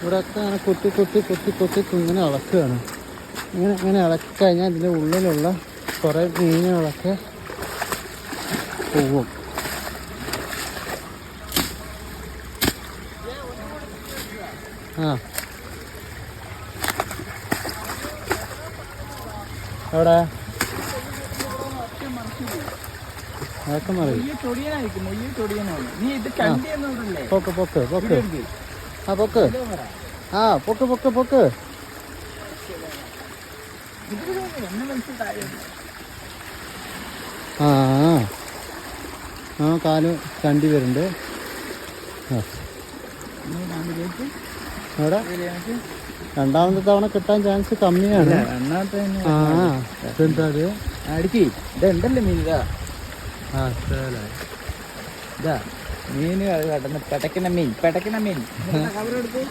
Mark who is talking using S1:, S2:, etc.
S1: ഇവിടെയൊക്കെ അങ്ങനെ കുത്തി കുത്തി കുത്തി കുത്തി ഇങ്ങനെ ഇളക്കുകയാണ്. ഇങ്ങനെ ഇളക്കി കഴിഞ്ഞാൽ ഇതിൻ്റെ ഉള്ളിലുള്ള കുറേ മീനുകളൊക്കെ പോവും. ആ എവിടെ അതൊക്കെ മതി. പൊക്ക് പൊക്ക് പൊക്ക് ആ പൊക്ക് ആ പൊക്ക് പൊക്ക് പൊക്ക്. ആ ആ കാല് കണ്ടി വരുന്നുണ്ട്. അവിടെ രണ്ടാമത്തെ തവണ കിട്ടാൻ ചാൻസ് കമ്മിയാണ്. ആ ഇതെന്താ അത്
S2: അടിക്ക് ഇതുണ്ടല്ലോ മീൻ. ഇതാ
S1: ആ
S2: ഇതാ മീൻ കടന്ന് പെടക്കണ മീൻ. കവറെടുത്ത്